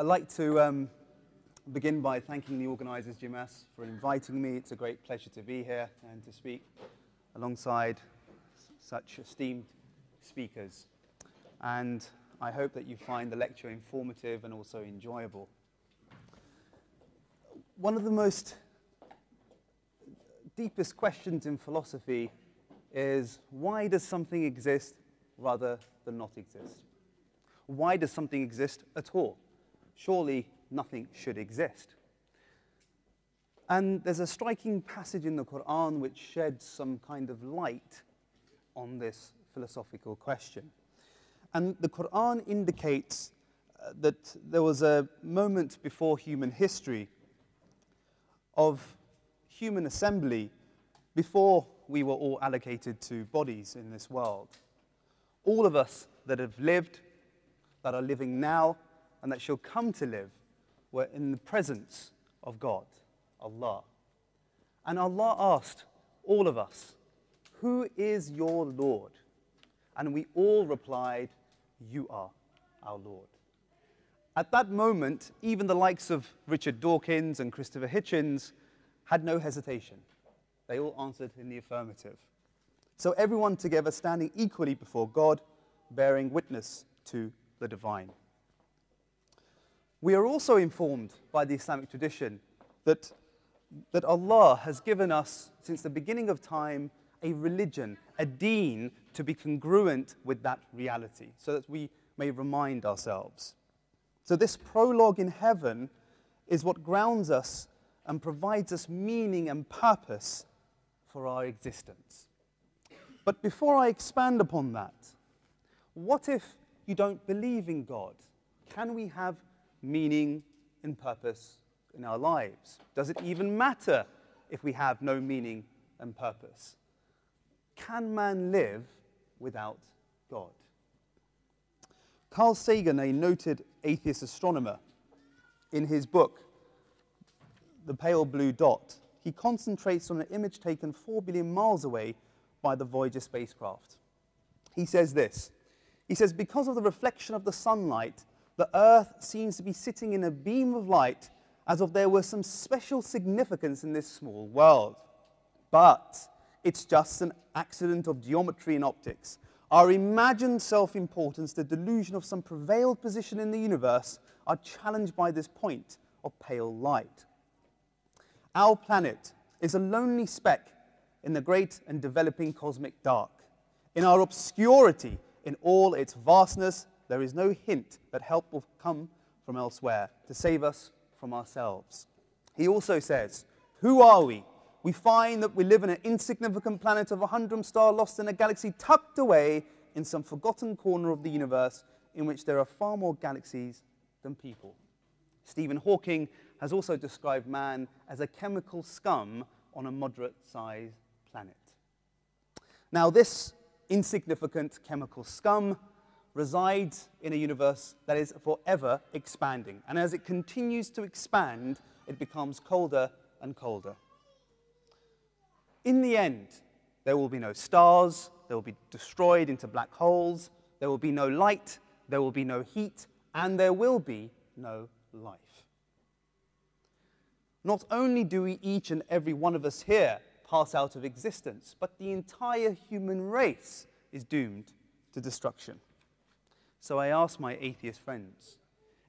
I'd like to begin by thanking the organisers, Jimas, for inviting me. It's a great pleasure to be here and to speak alongside such esteemed speakers. And I hope that you find the lecture informative and also enjoyable. One of the most deepest questions in philosophy is, why does something exist rather than not exist? Why does something exist at all? Surely nothing should exist. And there's a striking passage in the Quran which sheds some kind of light on this philosophical question. And the Quran indicates that there was a moment before human history of human assembly before we were all allocated to bodies in this world. All of us that have lived, that are living now, and that shall come to live, were in the presence of God, Allah. And Allah asked all of us, "Who is your Lord?" And we all replied, "You are our Lord." At that moment, even the likes of Richard Dawkins and Christopher Hitchens had no hesitation. They all answered in the affirmative. So everyone together standing equally before God, bearing witness to the divine. We are also informed by the Islamic tradition that Allah has given us, since the beginning of time, a religion, a Deen, to be congruent with that reality, so that we may remind ourselves. So this prologue in heaven is what grounds us and provides us meaning and purpose for our existence. But before I expand upon that, what if you don't believe in God? Can we have meaning and purpose in our lives? Does it even matter if we have no meaning and purpose? Can man live without God? Carl Sagan, a noted atheist astronomer, in his book, The Pale Blue Dot, he concentrates on an image taken 4 billion miles away by the Voyager spacecraft. He says this, he says, "Because of the reflection of the sunlight, the Earth seems to be sitting in a beam of light as if there were some special significance in this small world. But it's just an accident of geometry and optics. Our imagined self-importance, the delusion of some prevailed position in the universe, are challenged by this point of pale light. Our planet is a lonely speck in the great and developing cosmic dark. In our obscurity, in all its vastness, there is no hint that help will come from elsewhere to save us from ourselves." He also says, "Who are we? We find that we live in an insignificant planet of a humdrum star lost in a galaxy tucked away in some forgotten corner of the universe in which there are far more galaxies than people." Stephen Hawking has also described man as a chemical scum on a moderate-sized planet. Now, this insignificant chemical scum resides in a universe that is forever expanding. And as it continues to expand, it becomes colder and colder. In the end, there will be no stars, they will be destroyed into black holes, there will be no light, there will be no heat, and there will be no life. Not only do we, each and every one of us here, pass out of existence, but the entire human race is doomed to destruction. So I ask my atheist friends,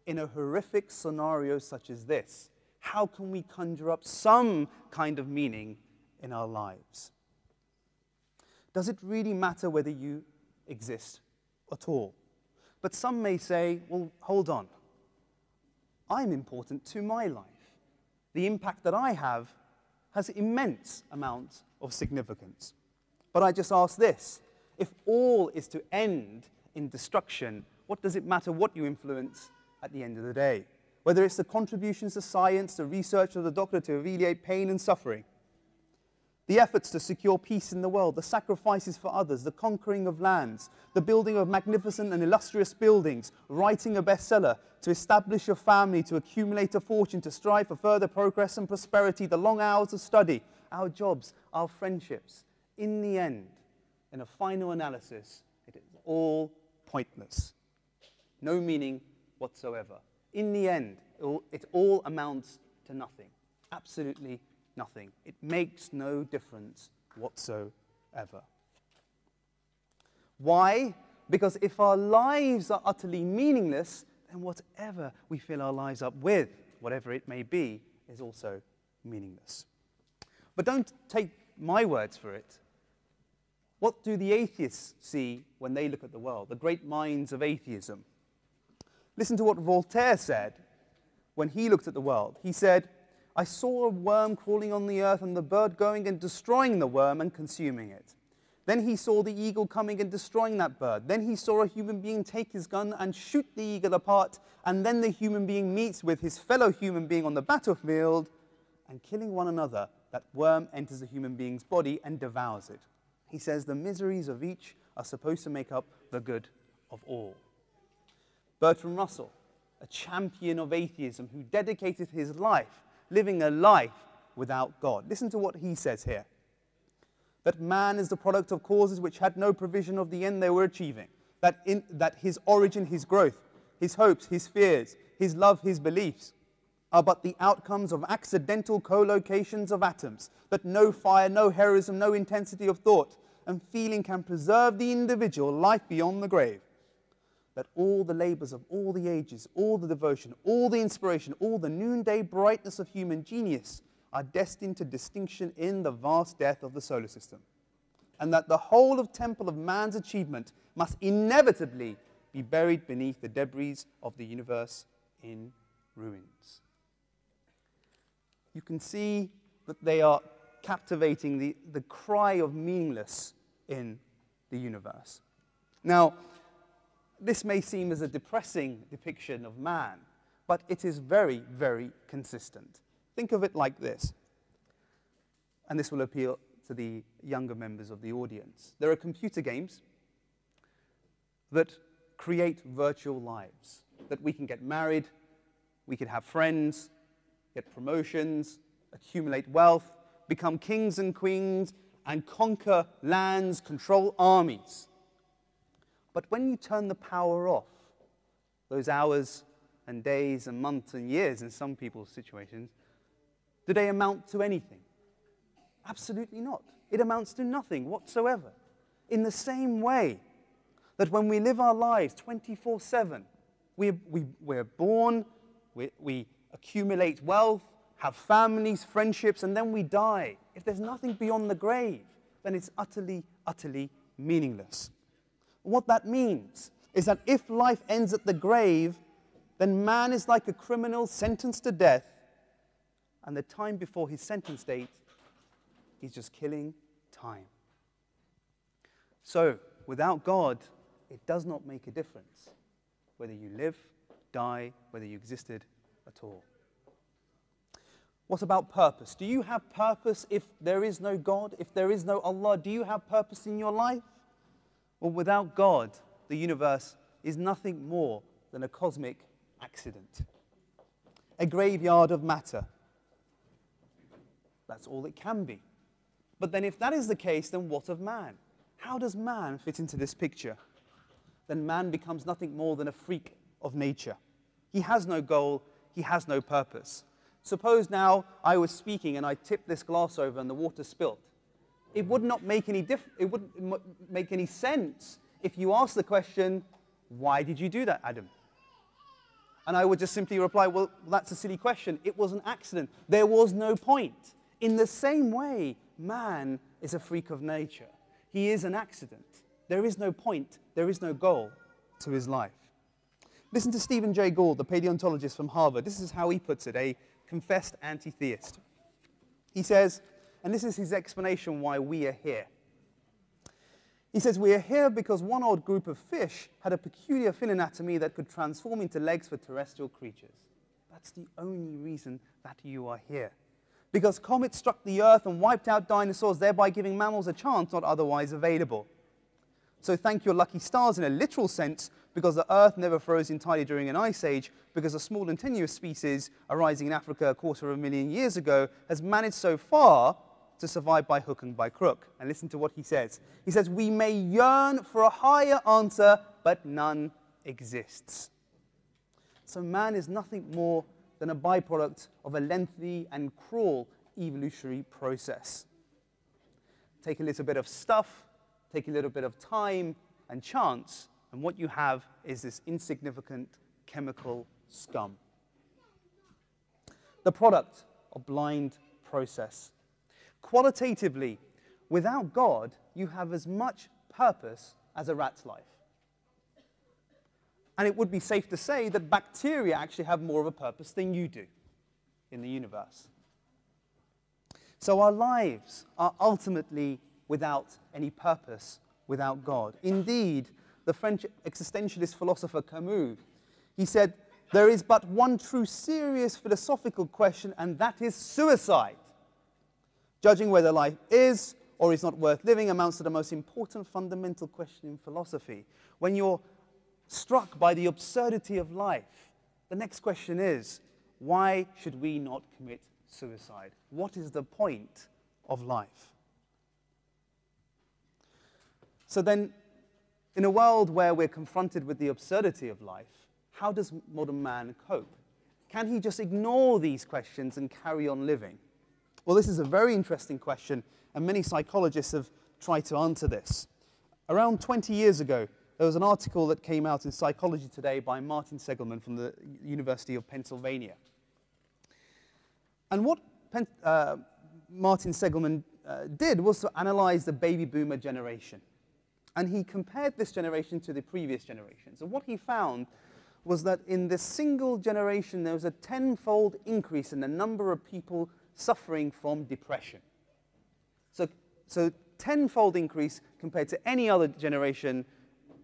in a horrific scenario such as this, how can we conjure up some kind of meaning in our lives? Does it really matter whether you exist at all? But some may say, well, hold on. I'm important to my life. The impact that I have has immense amounts of significance. But I just ask this, if all is to end in destruction, what does it matter what you influence at the end of the day? Whether it's the contributions to science, the research of the doctor to alleviate pain and suffering, the efforts to secure peace in the world, the sacrifices for others, the conquering of lands, the building of magnificent and illustrious buildings, writing a bestseller, to establish a family, to accumulate a fortune, to strive for further progress and prosperity, the long hours of study, our jobs, our friendships. In the end, in a final analysis, it is all pointless. No meaning whatsoever. in the end, it all amounts to nothing. Absolutely nothing. It makes no difference whatsoever. Why? Because if our lives are utterly meaningless, then whatever we fill our lives up with, whatever it may be, is also meaningless. But don't take my words for it. What do the atheists see when they look at the world, the great minds of atheism? Listen to what Voltaire said when he looked at the world. He said, "I saw a worm crawling on the earth and the bird going and destroying the worm and consuming it. Then he saw the eagle coming and destroying that bird. Then he saw a human being take his gun and shoot the eagle apart, and then the human being meets with his fellow human being on the battlefield, and killing one another, that worm enters the human being's body and devours it." He says the miseries of each are supposed to make up the good of all. Bertrand Russell, a champion of atheism who dedicated his life living a life without God. Listen to what he says here. That man is the product of causes which had no provision of the end they were achieving. That his origin, his growth, his hopes, his fears, his love, his beliefs are but the outcomes of accidental collocations of atoms. That no fire, no heroism, no intensity of thought and feeling can preserve the individual life beyond the grave. That all the labors of all the ages, all the devotion, all the inspiration, all the noonday brightness of human genius are destined to distinction in the vast death of the solar system, and that the whole of temple of man's achievement must inevitably be buried beneath the debris of the universe in ruins. You can see that they are captivating the cry of meaningless in the universe. Now, this may seem as a depressing depiction of man, but it is very, very consistent. Think of it like this, and this will appeal to the younger members of the audience. There are computer games that create virtual lives, that we can get married, we can have friends, get promotions, accumulate wealth, become kings and queens, and conquer lands, control armies. But when you turn the power off, those hours and days and months and years in some people's situations, do they amount to anything? Absolutely not. It amounts to nothing whatsoever. In the same way that when we live our lives 24/7, we're born, we accumulate wealth, have families, friendships, and then we die. If there's nothing beyond the grave, then it's utterly, utterly meaningless. What that means is that if life ends at the grave, then man is like a criminal sentenced to death, and the time before his sentence date, he's just killing time. So, without God, it does not make a difference whether you live, die, whether you existed at all. What about purpose? Do you have purpose if there is no God, if there is no Allah? Do you have purpose in your life? Well, without God, the universe is nothing more than a cosmic accident, a graveyard of matter. That's all it can be. But then if that is the case, then what of man? How does man fit into this picture? Then man becomes nothing more than a freak of nature. He has no goal, he has no purpose. Suppose now I was speaking and I tipped this glass over and the water spilt. It would not make any it wouldn't make any sense if you asked the question, why did you do that, Adam? And I would just simply reply, well, that's a silly question. It was an accident. There was no point. In the same way, man is a freak of nature. He is an accident. There is no point, there is no goal to his life. Listen to Stephen Jay Gould, the paleontologist from Harvard. This is how he puts it, a confessed anti-theist. He says, and this is his explanation why we are here. He says, we are here because one odd group of fish had a peculiar fin anatomy that could transform into legs for terrestrial creatures. That's the only reason that you are here. Because comets struck the earth and wiped out dinosaurs, thereby giving mammals a chance not otherwise available. So thank your lucky stars in a literal sense, because the earth never froze entirely during an ice age, because a small and tenuous species arising in Africa 250,000 years ago has managed so far to survive by hook and by crook. And listen to what he says. He says, we may yearn for a higher answer, but none exists. So man is nothing more than a byproduct of a lengthy and cruel evolutionary process. Take a little bit of stuff, take a little bit of time and chance, and what you have is this insignificant chemical scum. The product of blind process. Qualitatively, without God, you have as much purpose as a rat's life. And it would be safe to say that bacteria actually have more of a purpose than you do in the universe. So our lives are ultimately without any purpose, without God. Indeed, the French existentialist philosopher Camus, he said, there is but one true serious philosophical question, and that is suicide. Judging whether life is or is not worth living amounts to the most important fundamental question in philosophy. When you're struck by the absurdity of life, the next question is, why should we not commit suicide? What is the point of life? So then, in a world where we're confronted with the absurdity of life, how does modern man cope? Can he just ignore these questions and carry on living? Well, this is a very interesting question, and many psychologists have tried to answer this. Around 20 years ago, there was an article that came out in Psychology Today by Martin Seligman from the University of Pennsylvania. And what Martin Seligman did was to analyze the baby boomer generation. And he compared this generation to the previous generations. And what he found was that in this single generation, there was a tenfold increase in the number of people suffering from depression. So tenfold increase compared to any other generation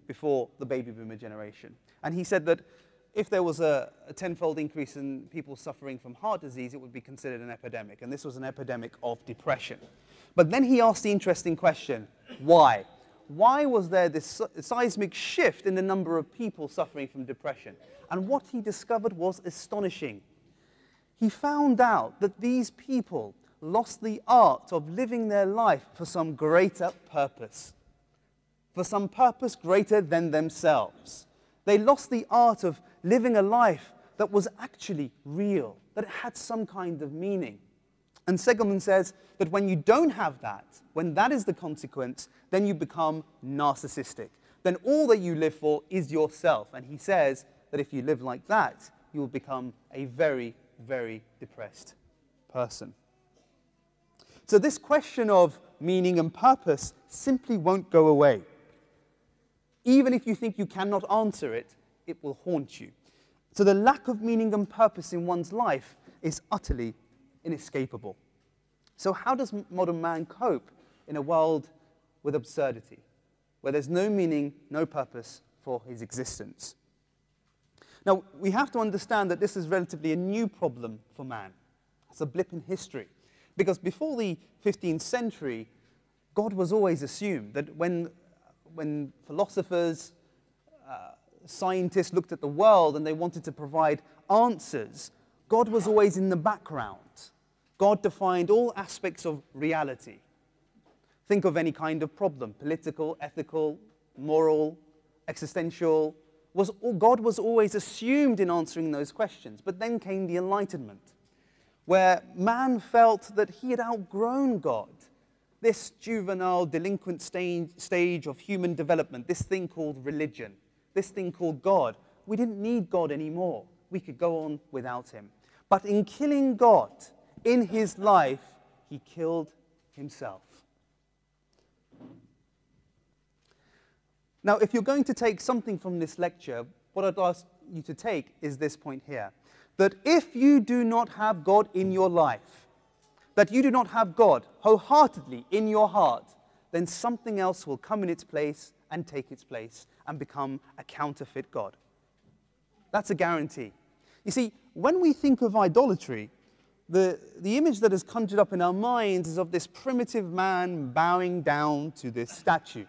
before the baby boomer generation. And he said that if there was a tenfold increase in people suffering from heart disease, it would be considered an epidemic. And this was an epidemic of depression. But then he asked the interesting question, why? Why was there this seismic shift in the number of people suffering from depression? And what he discovered was astonishing. He found out that these people lost the art of living their life for some greater purpose, for some purpose greater than themselves. They lost the art of living a life that was actually real, that it had some kind of meaning. And Seligman says that when you don't have that, when that is the consequence, then you become narcissistic. Then all that you live for is yourself. And he says that if you live like that, you will become a very, very depressed person. So this question of meaning and purpose simply won't go away. Even if you think you cannot answer it, it will haunt you. So the lack of meaning and purpose in one's life is utterly inescapable. So how does modern man cope in a world with absurdity, where there's no meaning, no purpose for his existence? Now, we have to understand that this is relatively a new problem for man. It's a blip in history. Because before the 15th century, God was always assumed. That when philosophers, scientists looked at the world and they wanted to provide answers, God was always in the background. God defined all aspects of reality. Think of any kind of problem, political, ethical, moral, existential. God was always assumed in answering those questions. But then came the Enlightenment, where man felt that he had outgrown God. This juvenile, delinquent stage of human development, this thing called religion, this thing called God. We didn't need God anymore. We could go on without him. But in killing God, in his life, he killed himself. Now, if you're going to take something from this lecture, what I'd ask you to take is this point here. That if you do not have God in your life, that you do not have God wholeheartedly in your heart, then something else will come in its place and take its place and become a counterfeit God. That's a guarantee. You see, when we think of idolatry, the image that is conjured up in our minds is of this primitive man bowing down to this statue.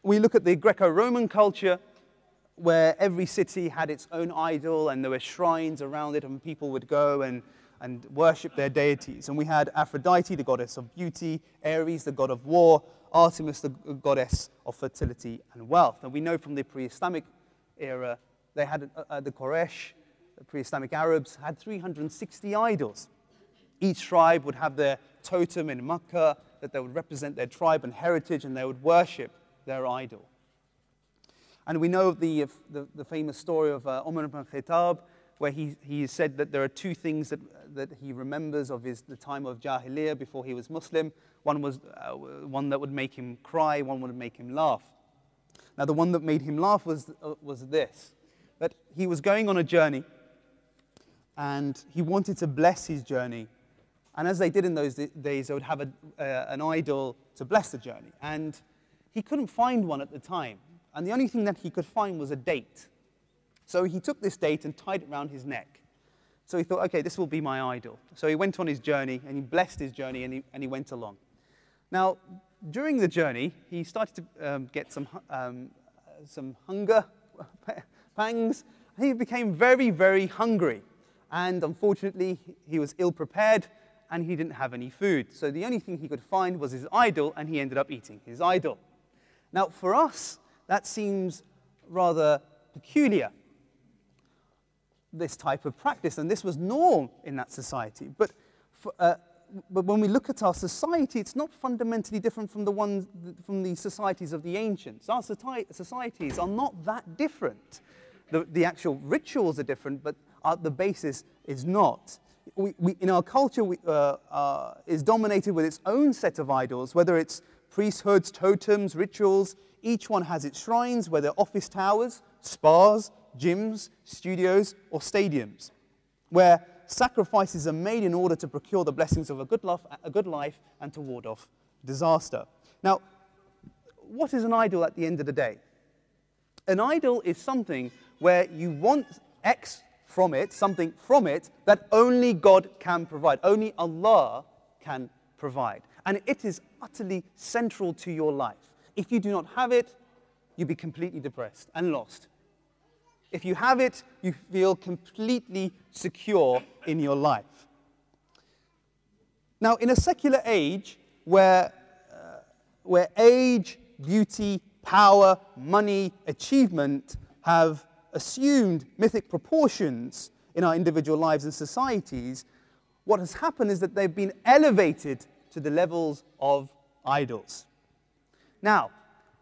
We look at the Greco-Roman culture, where every city had its own idol and there were shrines around it and people would go and worship their deities. And we had Aphrodite, the goddess of beauty, Ares, the god of war, Artemis, the goddess of fertility and wealth. And we know from the pre-Islamic era they had the Quraysh, the pre-Islamic Arabs, had 360 idols. Each tribe would have their totem in Makkah that they would represent their tribe and heritage, and they would worship their idol. And we know the famous story of Umar ibn Khattab, where he said that there are two things that he remembers of the time of Jahiliyyah before he was Muslim. One was one that would make him cry, one would make him laugh. Now the one that made him laugh was this, that he was going on a journey and he wanted to bless his journey. And as they did in those days, they would have an idol to bless the journey. And he couldn't find one at the time. And the only thing that he could find was a date. So he took this date and tied it around his neck. So he thought, okay, this will be my idol. So he went on his journey, and he blessed his journey, and he went along. Now, during the journey, he started to get some hunger pangs. He became very, very hungry. And unfortunately, he was ill-prepared, and he didn't have any food. So the only thing he could find was his idol, and he ended up eating his idol. Now, for us, that seems rather peculiar, this type of practice, and this was norm in that society. But when we look at our society, it's not fundamentally different from the societies of the ancients. Our societies are not that different. The actual rituals are different, but the basis is not. In our culture, is dominated with its own set of idols, whether it's priesthoods, totems, rituals. Each one has its shrines, whether office towers, spas, gyms, studios, or stadiums, where sacrifices are made in order to procure the blessings of a good life and to ward off disaster. Now, what is an idol at the end of the day? An idol is something where you want X from it, something from it, that only God can provide, only Allah can provide. And it is utterly central to your life. If you do not have it, you'll be completely depressed and lost. If you have it, you feel completely secure in your life. Now, in a secular age where age, beauty, power, money, achievement have assumed mythic proportions in our individual lives and societies, what has happened is that they've been elevated to the levels of idols. Now,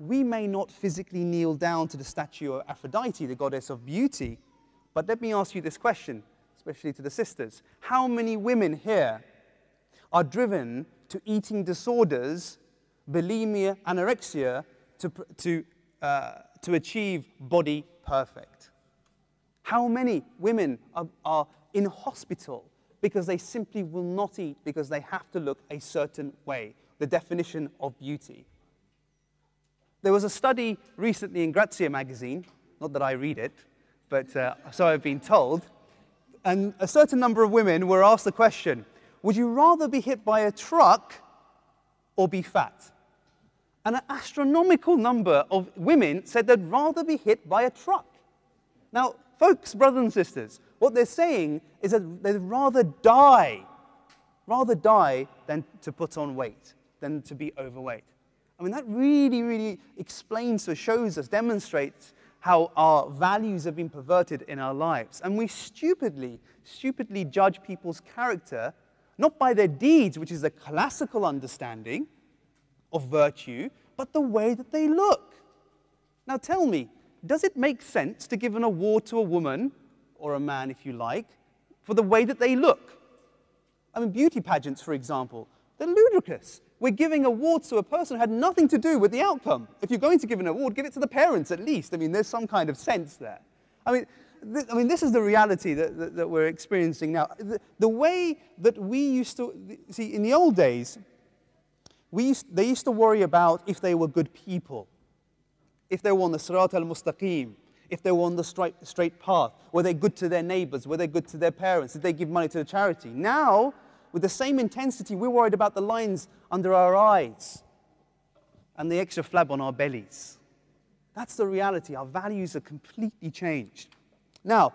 we may not physically kneel down to the statue of Aphrodite, the goddess of beauty, but let me ask you this question, especially to the sisters. How many women here are driven to eating disorders, bulimia, anorexia, to achieve body perfect? How many women are in hospital because they simply will not eat because they have to look a certain way, the definition of beauty? There was a study recently in Grazia magazine, not that I read it, but so I've been told, and a certain number of women were asked the question, would you rather be hit by a truck or be fat? And an astronomical number of women said they'd rather be hit by a truck. Now, folks, brothers and sisters, what they're saying is that they'd rather die than to put on weight, than to be overweight. I mean, that really, really explains or shows us, demonstrates how our values have been perverted in our lives. And we stupidly judge people's character, not by their deeds, which is a classical understanding of virtue, but the way that they look. Now tell me, does it make sense to give an award to a woman, or a man if you like, for the way that they look? I mean, beauty pageants, for example, they're ludicrous. We're giving awards to a person who had nothing to do with the outcome. If you're going to give an award, give it to the parents at least. I mean, there's some kind of sense there. I mean, this is the reality that we're experiencing now. The way that we used to, see, in the old days, they used to worry about if they were good people, if they were on the Sirat al-Mustaqim, if they were on the straight path. Were they good to their neighbors? Were they good to their parents? Did they give money to the charity? Now, with the same intensity, we're worried about the lines under our eyes and the extra flab on our bellies. That's the reality. Our values are completely changed. Now,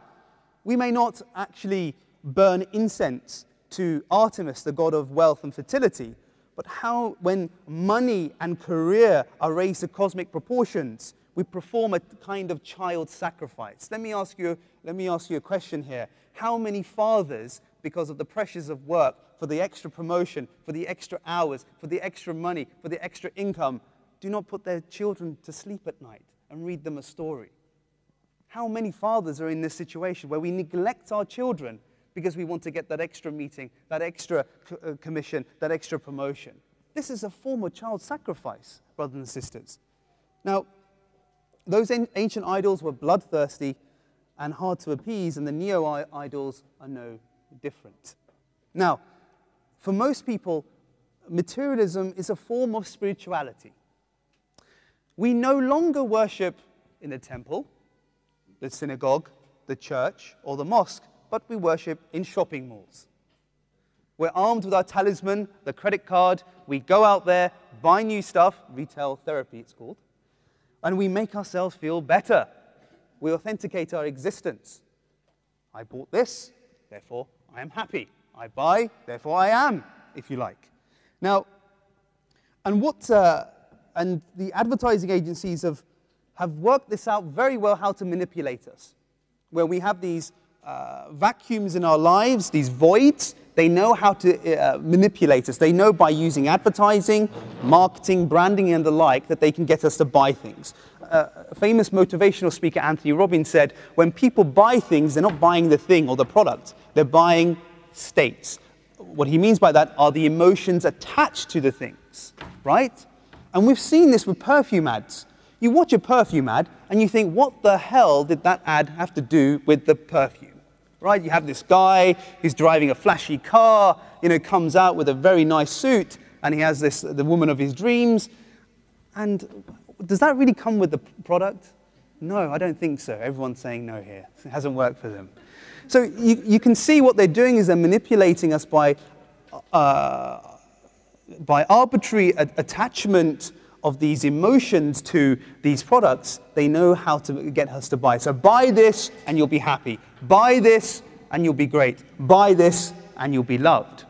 we may not actually burn incense to Artemis, the god of wealth and fertility, but how, when money and career are raised to cosmic proportions, we perform a kind of child sacrifice. Let me ask you a question here. How many fathers, because of the pressures of work, for the extra promotion, for the extra hours, for the extra money, for the extra income, do not put their children to sleep at night and read them a story? How many fathers are in this situation where we neglect our children because we want to get that extra meeting, that extra commission, that extra promotion? This is a form of child sacrifice, brothers and sisters. Now, those ancient idols were bloodthirsty and hard to appease, and the neo-idols are no different. Now, for most people, materialism is a form of spirituality. We no longer worship in the temple, the synagogue, the church, or the mosque, but we worship in shopping malls. We're armed with our talisman, the credit card. We go out there, buy new stuff, retail therapy it's called, and we make ourselves feel better. We authenticate our existence. I bought this, therefore I am happy. I buy, therefore I am, if you like. Now, and the advertising agencies have worked this out very well, how to manipulate us. Where we have these vacuums in our lives, these voids, they know how to manipulate us. They know by using advertising, marketing, branding, and the like that they can get us to buy things. Famous motivational speaker Anthony Robbins said, when people buy things, they're not buying the thing or the product, they're buying states. What he means by that are the emotions attached to the things, right? And we've seen this with perfume ads. You watch a perfume ad and you think, what the hell did that ad have to do with the perfume? Right? You have this guy who's driving a flashy car, comes out with a very nice suit, and he has the woman of his dreams. And does that really come with the product? No, I don't think so. Everyone's saying no here. It hasn't worked for them. So you can see what they're doing is they're manipulating us by arbitrary attachment of these emotions to these products. They know how to get us to buy. So buy this and you'll be happy. Buy this and you'll be great. Buy this and you'll be loved.